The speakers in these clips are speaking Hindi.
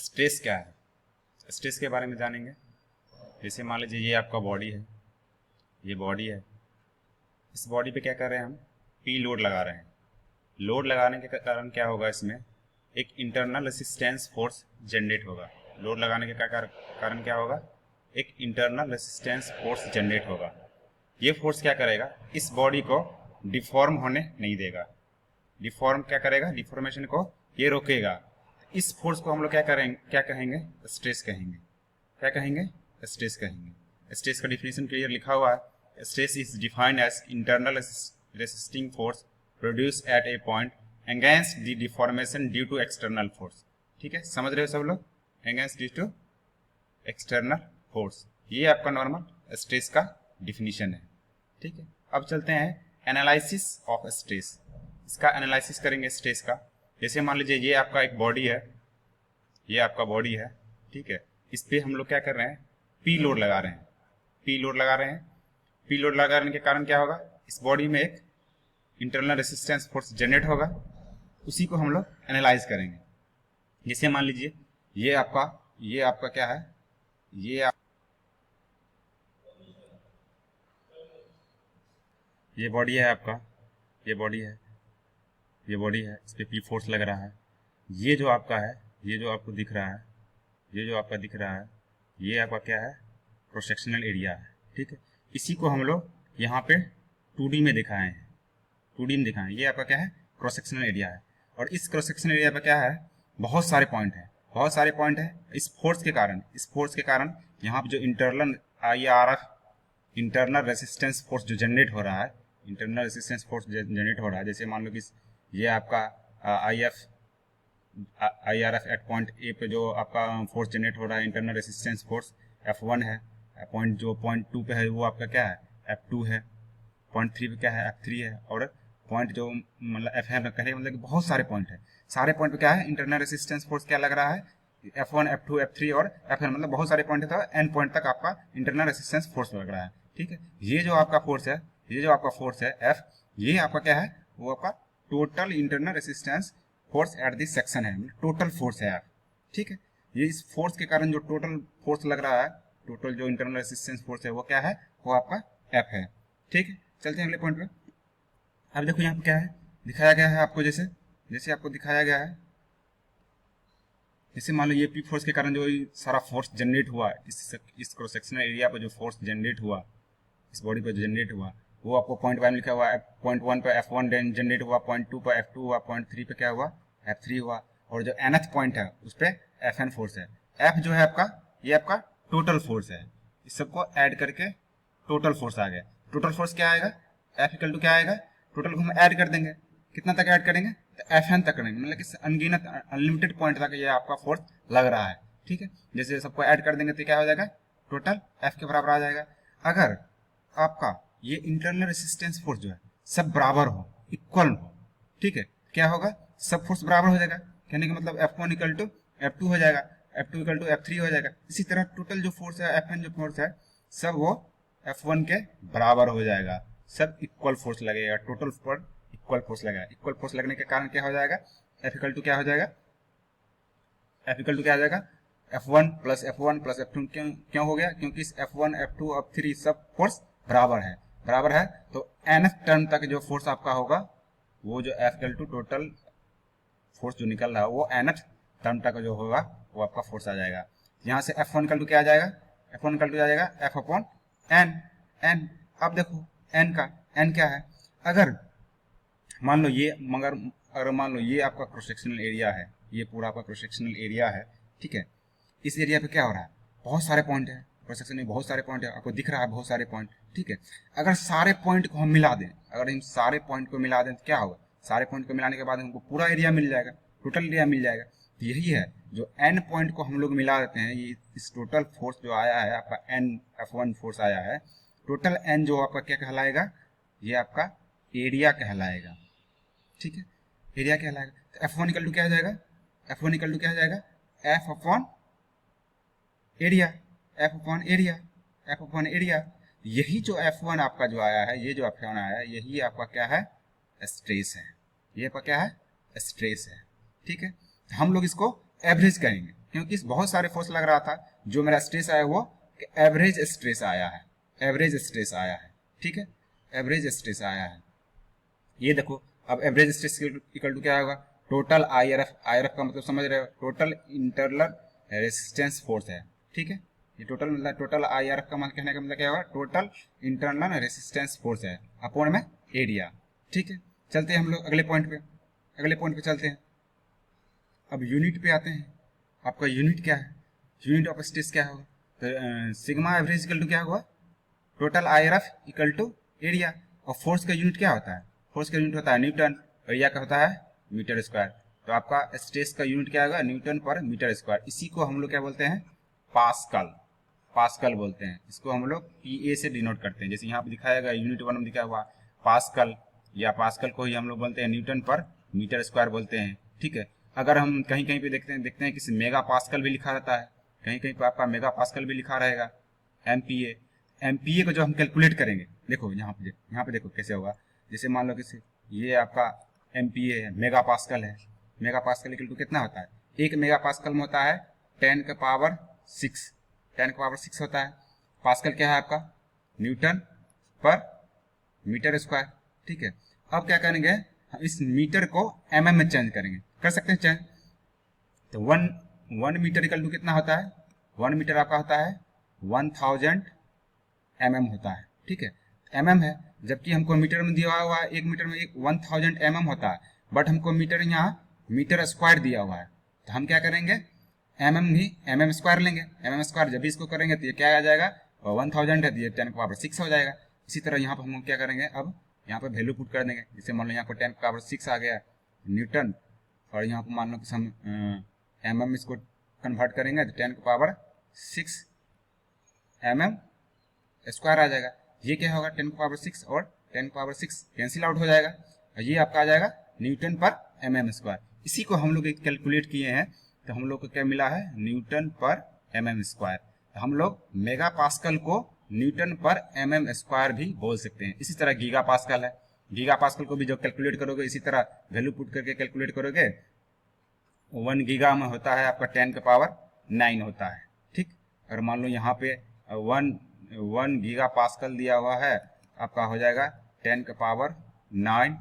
स्ट्रेस क्या है, स्ट्रेस के बारे में जानेंगे। जैसे मान लीजिए ये आपका बॉडी है, ये बॉडी है, इस बॉडी पे क्या कर रहे हैं हम, पी लोड लगा रहे हैं। लोड लगाने के कारण क्या होगा, इसमें एक इंटरनल रेसिस्टेंस फोर्स जनरेट होगा। लोड लगाने के कारण क्या होगा, एक इंटरनल रेसिस्टेंस फोर्स जनरेट होगा। ये फोर्स क्या करेगा, इस बॉडी को डिफॉर्म होने नहीं देगा। डिफॉर्म क्या करेगा, डिफॉर्मेशन को ये रोकेगा। इस फोर्स को हम लोग क्या करेंगे, क्या कहेंगे, स्ट्रेस कहेंगे। क्या कहेंगे, स्ट्रेस कहेंगे। स्ट्रेस का डिफिनेशन क्लियर लिखा हुआ है। Stress is defined as internal resisting force produce at a point against the deformation due to external force. ठीक है, समझ रहे हो सब लोग, against due to external force, ये आपका नॉर्मल स्ट्रेस का डिफिनीशन है। ठीक है, अब चलते हैं एनालिसिस ऑफ स्ट्रेस। इसका एनालिसिस करेंगे स्ट्रेस का। जैसे मान लीजिए ये आपका एक बॉडी है, ये आपका बॉडी है, ठीक है। इस पे हम लोग क्या कर रहे हैं, पी लोड लगा रहे हैं, पी लोड लगा रहे हैं। पी लोड लगाने के कारण क्या होगा, इस बॉडी में एक इंटरनल रेसिस्टेंस फोर्स जनरेट होगा, उसी को हम लोग एनालाइज करेंगे। जैसे मान लीजिए ये आपका क्या है, ये बॉडी है आपका, ये बॉडी है, ये बॉडी है, इस पे पी फोर्स लग रहा है। ये जो आपका है, ये जो आपको दिख रहा है, ये जो आपका दिख रहा है, ये आपका क्या है, क्रॉस सेक्शनल एरिया है। ठीक है, इसी को हम लोग यहाँ पे 2D में दिखाए हैं, 2D में दिखाएं। ये आपका क्या है, क्रॉस सेक्शनल एरिया है। और इस क्रॉस सेक्शनल एरिया पे क्या है, बहुत सारे पॉइंट है, बहुत सारे पॉइंट है। इस फोर्स के कारण यहाँ पे जो internal IRF internal resistance force जो जनरेट हो रहा है, इंटरनल रेसिस्टेंस फोर्स जनरेट हो रहा है। जैसे मान लो कि ये आपका IRF एट पॉइंट ए पे जो आपका फोर्स जनरेट हो रहा है, इंटरनल रेसिस्टेंस फोर्स F1 है। पॉइंट 2 पे है वो आपका क्या है, F2 है। पॉइंट 3 पे क्या है, F3 है। और पॉइंट जो मतलब FM है, कहने मतलब कि बहुत सारे पॉइंट है। सारे पॉइंट पे क्या है, इंटरनल रेसिस्टेंस फोर्स क्या लग रहा है, F1, F2, F3 और FN, मतलब बहुत सारे पॉइंट है। तो एन पॉइंट तक आपका इंटरनल रेसिस्टेंस फोर्स लग रहा है। ठीक है, ये जो आपका फोर्स है, ये जो आपका फोर्स है F, ये आपका क्या है, वो आपका total internal resistance force at this section है, टोटल फोर्स है F। ठीक है, ये इस फोर्स के कारण जो टोटल फोर्स लग रहा है, टोटल जो इंटरनल रेसिस्टेंस फोर्स है वो क्या है, वो आपका F है। ठीक है, चलते हैं अगले पॉइंट पे। अब देखो यहाँ पे क्या है, दिखाया गया है आपको, जैसे आपको दिखाया गया है। जैसे मान लो ये पी फोर्स के कारण जो सारा फोर्स जनरेट हुआ, इस क्रॉस सेक्शनल एरिया पर जो फोर्स जनरेट हुआ, इस बॉडी पर जो जनरेट हुआ, वो आपको पॉइंट 1 लिखा हुआ है। पॉइंट 1 पे F1 जनरेट हुआ, पॉइंट 2 पे F2 हुआ, पॉइंट 3 पे क्या हुआ, F3 हुआ। और जो nth पॉइंट है उस पर FN फोर्स है। F जो है आपका, ये आपका टोटल फोर्स है। इस सबको ऐड करके टोटल फोर्स आ गया। टोटल फोर्स क्या आएगा, F इक्वल टू क्या आएगा, टोटल को हम ऐड कर देंगे। कितना तक ऐड करेंगे, तो FN तक करेंगे, मतलब कि अनगिनत अनलिमिटेड पॉइंट तक ये आपका फोर्स लग रहा है। ठीक है, जैसे सबको ऐड कर देंगे तो क्या हो जाएगा, टोटल F के बराबर आ जाएगा। अगर आपका ये इंटरनल रेसिस्टेंस फोर्स जो है सब बराबर हो, इक्वल हो, ठीक है, क्या होगा, सब फोर्स बराबर हो जाएगा। कहने का मतलब F1 इक्वल टू F2 हो जाएगा, F2 इक्वल टू F3 हो जाएगा। इसी तरह टोटल जो फोर्स है FN जो फोर्स है सब वो F1 के बराबर हो जाएगा, सब इक्वल फोर्स लगेगा, टोटल पर इक्वल फोर्स लगेगा। इक्वल फोर्स लगने के कारण क्या हो जाएगा, F इक्वल टू क्या हो जाएगा, F इक्वल टू क्या हो जाएगा, F1 प्लस F2। क्यों हो गया, क्योंकि इस F1, F2, F3 सब फोर्स बराबर है। तो nth टर्म तक जो फोर्स आपका होगा, वो जो F equal to total force जो निकल रहा है वो nth टर्म तक जो होगा वो आपका फोर्स आ जाएगा। यहाँ से F1 इक्वल टू क्या आ जाएगा, F1 इक्वल टू आ जाएगा F अपॉन n। अब देखो n क्या है, अगर मान लो ये, अगर मान लो ये आपका क्रॉस सेक्शनल एरिया है, ये पूरा आपका क्रॉस सेक्शनल एरिया है। ठीक है, इस एरिया पे क्या हो रहा है, बहुत सारे पॉइंट है, क्रॉस सेक्शन में बहुत सारे पॉइंट है, आपको दिख रहा है बहुत सारे पॉइंट। ठीक है, अगर सारे पॉइंट को हम मिला दें, अगर हम सारे पॉइंट को मिला दें तो क्या होगा, सारे पॉइंट को मिलाने के बाद हमको पूरा एरिया मिल जाएगा, टोटल एरिया मिल जाएगा। तो यही है, जो n पॉइंट को हम लोग मिला देते हैं, ये इस टोटल फोर्स जो आया है आपका n F1 फोर्स आया है, टोटल n जो आपका क्या कहलाएगा, ये आपका एरिया कहलाएगा। ठीक है, एरिया कहलाएगा। तो F1 इक्वल टू क्या हो जाएगा, F1 इक्वल टू क्या हो जाएगा, F upon area, F upon area. यही जो F1 आपका जो आया है, ये जो F1 आया है, यही आपका क्या है, स्ट्रेस है। ये आपका क्या है, स्ट्रेस है। ठीक है, हम लोग इसको एवरेज करेंगे। क्योंकि बहुत सारे फोर्स लग रहा था, जो मेरा स्ट्रेस आया वो एवरेज स्ट्रेस आया है, एवरेज स्ट्रेस आया है, ठीक है, एवरेज स्ट्रेस आया है। ये देखो, अब एवरेज स्ट्रेस इक्वल टू क्या होगा, टोटल आईआरएफ, आईआरएफ का मतलब समझ रहे हो, टोटल इंटरनल रेजिस्टेंस फोर्स है, ठीक है। ये टोटल मतलब टोटल आईआरएफ का मतलब कहने का मतलब क्या होगा, टोटल इंटरनल रेजिस्टेंस फोर्स है अपॉन में एरिया, ठीक है। चलते हैं हम लोग अगले पॉइंट पे, अगले पॉइंट पे चलते हैं। अब यूनिट पे आते हैं, आपका यूनिट क्या है, यूनिट ऑफ स्ट्रेस क्या होगा, तो सिग्मा एवरेज इक्वल टू क्या होगा, total IRF equal to area. और फोर्स का यूनिट क्या होता है, फोर्स का यूनिट होता है न्यूटन, एरिया का होता है मीटर स्क्वायर। तो आपका स्ट्रेस का यूनिट क्या होगा, न्यूटन पर मीटर स्क्वायर। इसी को हम लोग क्या बोलते हैं, पास्कल, पास्कल बोलते हैं। इसको हम लोग पीए से डिनोट करते हैं, जैसे यहाँ पे दिखाया गया यूनिट 1 में दिखा हुआ पास्कल, या पास्कल को ही हम लोग बोलते हैं न्यूटन पर मीटर स्क्वायर बोलते हैं, ठीक है। अगर हम कहीं कहीं पे देखते हैं किसी मेगा पास्कल भी लिखा रहता है, कहीं कहीं पे आपका मेगा पास्कल भी लिखा रहेगा, एमपीए। एमपीए को जो हम कैलकुलेट करेंगे, देखो यहाँ पे देखो कैसे होगा। जैसे मान लो किसी ये आपका एमपीए है, मेगा पास्कल है, मेगा पास्कल इक्वल टू कितना होता है, एक मेगा पास्कल में होता है 10 का पावर 6, 10 का पावर 6 होता है। पास्कल क्या है आपका, न्यूटन पर मीटर स्क्वायर, ठीक है। अब क्या करेंगे, हम इस मीटर को एमएम में चेंज करेंगे, कर सकते हैं चेंज। तो वन मीटर इक्वल टू कितना होता है, 1 मीटर आपका होता है 1000 mm होता है, ठीक है, mm है। जबकि हमको मीटर में दिया हुआ है, एक मीटर में 1000 mm होता है, बट हमको मीटर यहाँ मीटर स्क्वायर दिया हुआ है। तो हम क्या करेंगे, mm ही mm स्क्वायर लेंगे, mm स्क्वायर जब भी इसको करेंगे तो ये क्या आ जाएगा, 1000 है तो ये 10 पावर 6 हो जाएगा। इसी तरह यहाँ पर हम क्या करेंगे, अब यहाँ पर वैल्यू पुट कर देंगे। जैसे मान लो यहाँ पर 10 पावर 6 आ गया न्यूटन, और यहाँ पर मान लो कि हम mm इसको कन्वर्ट करेंगे तो 10 पावर 6 mm स्क्वायर आ जाएगा। ये क्या होगा, 10 पावर 6 और 10 पावर 6 कैंसिल आउट हो जाएगा, और ये आपका आ जाएगा न्यूटन पर एमएम स्क्वायर। इसी को हम लोग कैलकुलेट किए हैं, तो हम लोग को क्या मिला है, न्यूटन पर एमएम स्क्वायर। तो हम लोग मेगा पास्कल को न्यूटन पर एमएम स्क्वायर भी बोल सकते हैं। इसी तरह गीगा पास्कल है, गीगा पास्कल को भी जब कैलकुलेट करोगे इसी तरह वैल्यू पुट करके कैलकुलेट करोगे, 1 गीगा में होता है आपका 10 का पावर 9 होता है, ठीक। और मान लो यहाँ पे 1 गीगा पास्कल दिया हुआ है, आपका हो जाएगा 10 का पावर 9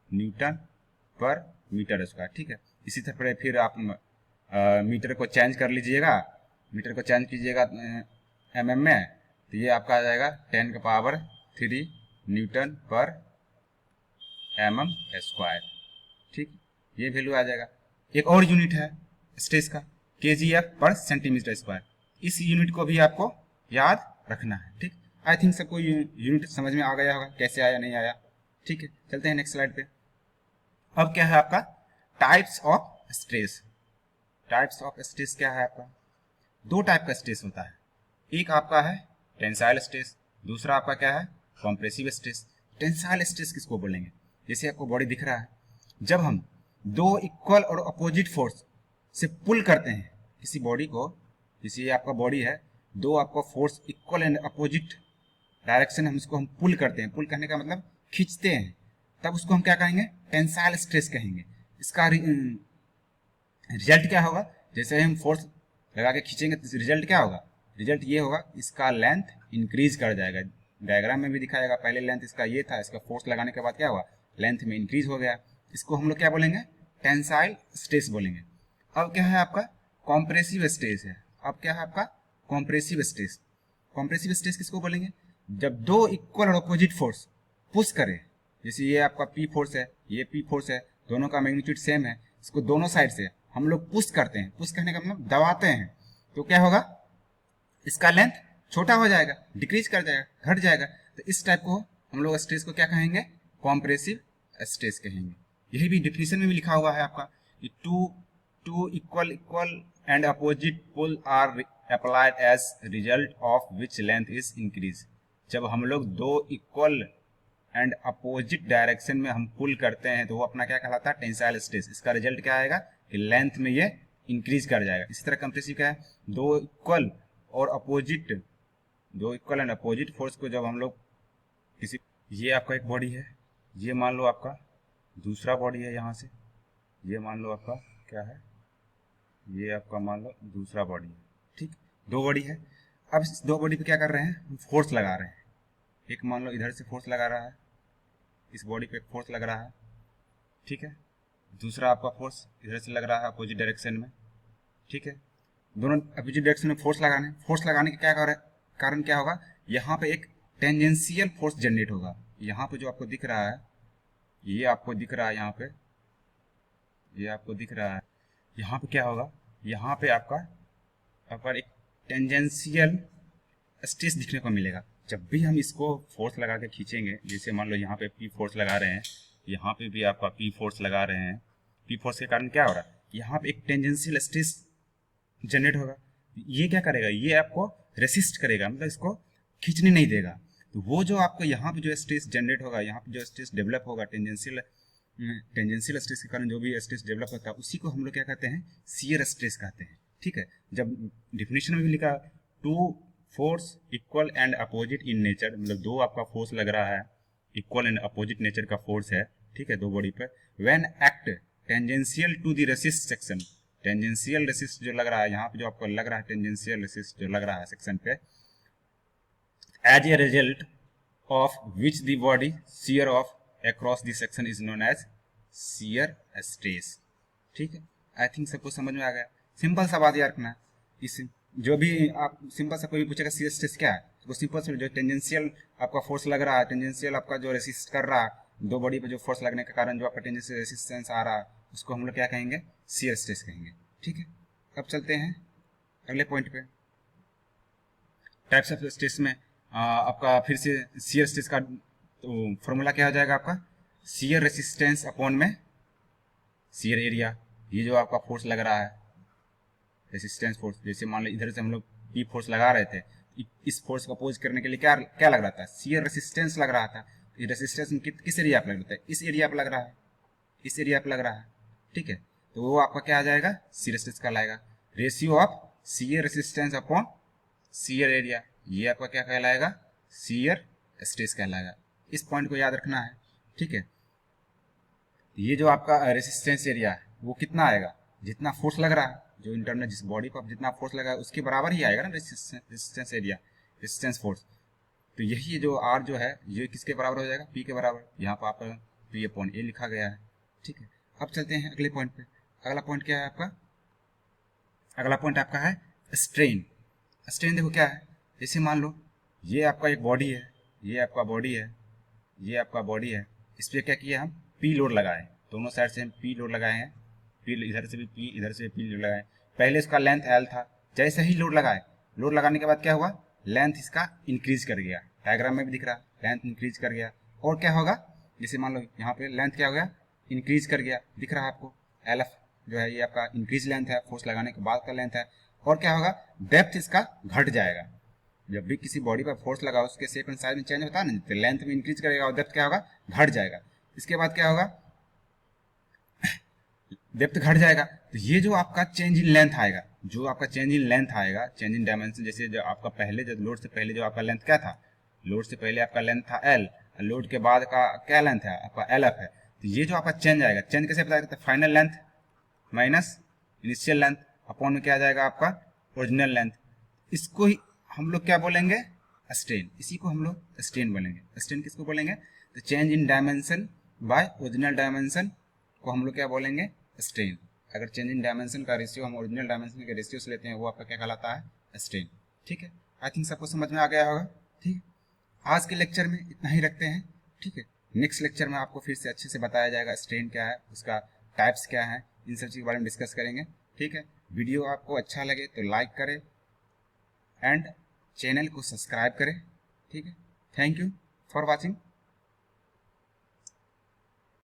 न्यूटन पर मीटर स्क्वायर, ठीक है। इसी तरह फिर आप मीटर को चेंज कर लीजिएगा, मीटर को चेंज कीजिएगा एमएम में, तो ये आपका आ जाएगा 10 का पावर 3 न्यूटन पर एमएम स्क्वायर, ठीक। ये वैल्यू आ जाएगा। एक और यूनिट है स्ट्रेस का, केजीएफ पर सेंटीमीटर स्क्वायर। इस यूनिट को भी आपको याद रखना है, ठीक। आई थिंक सबको यूनिट समझ में आ गया होगा, कैसे आया नहीं आया, ठीक है। चलते हैं नेक्स्ट स्लाइड पे। अब क्या है आपका types of stress. Types of stress क्या है आपका, दो टाइप का स्ट्रेस होता है, एक आपका है टेंसाइल स्ट्रेस, दूसरा आपका क्या है, कॉम्प्रेसिव स्ट्रेस। टेंसाइल स्ट्रेस किसको बोलेंगे, जैसे आपको बॉडी दिख रहा है, जब हम दो इक्वल और अपोजिट फोर्स से पुल करते हैं किसी बॉडी को, जैसे ये आपका बॉडी है, दो आपका force equal and opposite direction हम इसको हम पुल करते हैं, पुल करने का मतलब खींचते हैं, तब उसको हम क्या कहेंगे, टेंसाइल स्ट्रेस कहेंगे। इसका रिजल्ट क्या होगा, जैसे हम फोर्स लगा के खींचेंगे तो रिजल्ट क्या होगा, रिजल्ट ये होगा, इसका लेंथ इंक्रीज कर जाएगा। डायग्राम में भी दिखाएगा, पहले लेंथ इसका ये था, इसका फोर्स लगाने के बाद क्या हुआ, लेंथ में इंक्रीज हो गया। इसको हम लोग क्या बोलेंगे, टेंसाइल स्ट्रेस बोलेंगे। अब क्या है आपका कॉम्प्रेसिव स्ट्रेस है, अब क्या है आपका कॉम्प्रेसिव स्ट्रेस। कॉम्प्रेसिव स्ट्रेस किसको बोलेंगे, जब दो इक्वल और अपोजिट फोर्स पुश करे, जैसे ये आपका पी फोर्स है, ये पी फोर्स है, दोनों का मैग्नीट्यूड सेम है, इसको दोनों साइड से हम लोग पुश करते हैं, पुश करने का मतलब दबाते हैं, तो क्या होगा, इसका लेंथ छोटा हो जाएगा, डिक्रीज कर जाएगा, घट जाएगा। तो इस टाइप को हम लोग स्ट्रेस को क्या कहेंगे, कॉम्प्रेसिव स्ट्रेस कहेंगे। यही भी डिफिनेशन में भी लिखा हुआ है आपका, two equal and opposite pull are applied as result of which length is increase. जब हम लोग दो इक्वल एंड अपोजिट डायरेक्शन में हम पुल करते हैं तो वो अपना क्या कहलाता है, टेंसाइल स्ट्रेस। इसका रिजल्ट क्या आएगा कि लेंथ में ये इंक्रीज कर जाएगा। इसी तरह कंप्रेसिव क्या है, दो इक्वल एंड अपोजिट फोर्स को जब हम लोग किसी, ये आपका एक बॉडी है, ये मान लो आपका दूसरा बॉडी है, यहाँ से ये मान लो आपका क्या है, ये आपका मान लो दूसरा बॉडी है, ठीक, दो बॉडी है। अब इस दो बॉडी पे क्या कर रहे हैं, हम फोर्स लगा रहे हैं। एक मान लो इधर से फोर्स लगा रहा है, इस बॉडी पे फोर्स लग रहा है, ठीक है। दूसरा आपका फोर्स इधर से लग रहा है अपोजिट डायरेक्शन में, ठीक है। दोनों अपोजिट डायरेक्शन में फोर्स लगाने के क्या कारण क्या होगा, यहाँ पे एक टेंजेंशियल फोर्स जनरेट होगा। यहाँ पे जो आपको दिख रहा है, ये आपको दिख रहा है यहाँ पे, ये आपको दिख रहा है, यहाँ पे क्या होगा, यहाँ पे आपका एक टेंजेंशियल स्ट्रेस दिखने को मिलेगा। जब भी हम इसको फोर्स लगा के खींचेंगे, जैसे मान लो यहाँ पे पी फोर्स लगा रहे हैं, यहाँ पे भी आपका पी फोर्स लगा रहे हैं, पी फोर्स के कारण क्या हो रहा है, यहाँ पे एक टेंजेंशियल स्ट्रेस जनरेट होगा। ये क्या करेगा, ये आपको रेसिस्ट करेगा, मतलब इसको खींचने नहीं देगा। तो वो जो आपको यहाँ पे जो स्ट्रेस जनरेट होगा, यहाँ पे जो स्ट्रेस डेवलप होगा, टेंजेंशियल स्ट्रेस के कारण जो भी स्ट्रेस डेवलप होता है, उसी को हम लोग क्या कहते हैं, शियर स्ट्रेस कहते हैं, ठीक है। जब डिफिनेशन में भी लिखा two force equal and opposite in nature, मतलब दो आपका फोर्स लग रहा है, इक्वल एंड अपोजिट नेचर का फोर्स है, ठीक है, दो बॉडी पे, when act tangential to the resist section, tangential resist जो लग रहा है यहाँ पे, जो आपको लग रहा है टेंजेंशियल रेसिस्ट जो लग रहा है सेक्शन पे, as a result of which the body shear off across the section is known as shear stress, ठीक है। आई थिंक सबको समझ में आ गया। सिंपल सा बात याद रखना है, इस जो भी आप सिंपल सा कोई भी पूछेगा शियर स्ट्रेस क्या है, तो सिंपल से जो टेंजेंशियल आपका फोर्स लग रहा है, टेंजेंशियल आपका जो रेसिस्ट कर रहा है, दो बॉडी पे जो फोर्स लगने के कारण जो आपका टेंजेंशियल रेसिस्टेंस आ रहा है, उसको हम लोग क्या कहेंगे, शियर स्ट्रेस कहेंगे, ठीक है। अब चलते हैं अगले पॉइंट पे। टाइप्स ऑफ स्ट्रेस में आपका फिर से शियर स्ट्रेस का तो फॉर्मूला क्या हो जाएगा आपका, शियर रेसिस्टेंस अपॉन में शियर एरिया। ये जो आपका फोर्स लग रहा है रेसिस्टेंस फोर्स, जैसे मान लो इधर से हम लोग पी फोर्स लगा रहे थे, इस फोर्स को अपोज करने के लिए क्या क्या लग रहा था, शियर रेसिस्टेंस लग रहा था। ये रेसिस्टेंस में किस एरिया पे लग रहा है, इस एरिया पे लग रहा है, इस एरिया पे लग रहा है, ठीक है। तो वो आपका क्या आ जाएगा, शियर स्ट्रेस कहलाएगा। Ratio of shear resistance upon shear area, ये आपका क्या कहलाएगा, शियर स्ट्रेस कहलाएगा। इस पॉइंट को याद रखना है, ठीक है। ये जो आपका रेसिस्टेंस एरिया है वो कितना आएगा, जितना फोर्स लग रहा है, जो इंटरनल जिस बॉडी पर जितना फोर्स लगा है उसके बराबर ही आएगा ना रेसिस्टेंस एरिया, रेसिस्टेंस फोर्स। तो यही जो आर जो है ये किसके बराबर हो जाएगा, पी के बराबर। यहाँ पर आपका पी अपॉन ए लिखा गया है, ठीक है। अब चलते हैं अगले पॉइंट पे। अगला पॉइंट क्या है आपका, अगला पॉइंट आपका है स्ट्रेन। स्ट्रेन देखो क्या है, जैसे मान लो ये आपका एक बॉडी है, ये आपका बॉडी है, ये आपका बॉडी है, इस पर क्या किया हम, पी लोड लगाए, दोनों साइड से हम पी लोड लगाए हैं, पी इधर से भी पी, इधर से पी लोड लगाए। पहले इसका लेंथ एल था, जैसे ही लोड लगाए, लोड लगाने के बाद क्या हुआ, लेंथ इसका इंक्रीज कर गया, डायग्राम में भी दिख रहा, लेंथ इंक्रीज कर गया। और क्या होगा, जैसे मान लो यहाँ पे लेंथ क्या हो गया, इंक्रीज कर गया, दिख रहा है आपको, एल एफ जो है ये आपका इंक्रीज लेंथ है, फोर्स लगाने के बाद का लेंथ है। और क्या होगा, डेप्थ इसका घट जाएगा। जब भी किसी बॉडी पर फोर्स लगा उसके शेप एंड साइज में चेंज होता है ना, तो लेंथ में इंक्रीज करेगा और डेप्थ क्या होगा, घट जाएगा। इसके बाद क्या होगा, डेप्थ घट जाएगा। तो ये जो आपका चेंज इन लेंथ आएगा, जो आपका चेंज इन लेंथ आएगा, चेंज इन डायमेंशन, जैसे जो आपका पहले जो लोड से पहले जो आपका लेंथ क्या था, लोड से पहले आपका लेंथ था एल, लोड के बाद का क्या लेंथ है आपका एल एफ है। तो ये जो आपका चेंज आएगा, चेंज कैसे पता करते हैं, final length minus initial length upon में क्या आ जाएगा आपका ओरिजिनल लेंथ। इसको ही हम लोग क्या बोलेंगे, स्ट्रेन। इसी को हम लोग स्ट्रेन बोलेंगे। स्ट्रेन किसको बोलेंगे, तो change in dimension by original dimension को हम लोग क्या बोलेंगे, स्ट्रेन। अगर चेंज इन डायमेंशन का रेशियो हम ओरिजिनल डायमेंशन के रेशियो से लेते हैं, वो आपका क्या कहलाता है, स्ट्रेन, ठीक है। आई थिंक सबको समझ में आ गया होगा, ठीक है। आज के लेक्चर में इतना ही रखते हैं, ठीक है। नेक्स्ट लेक्चर में आपको फिर से अच्छे से बताया जाएगा स्ट्रेन क्या है, उसका टाइप्स क्या है, इन सब चीज़ के बारे में डिस्कस करेंगे, ठीक है। वीडियो आपको अच्छा लगे तो लाइक करें एंड चैनल को सब्सक्राइब करें, ठीक है। Thank you for watching.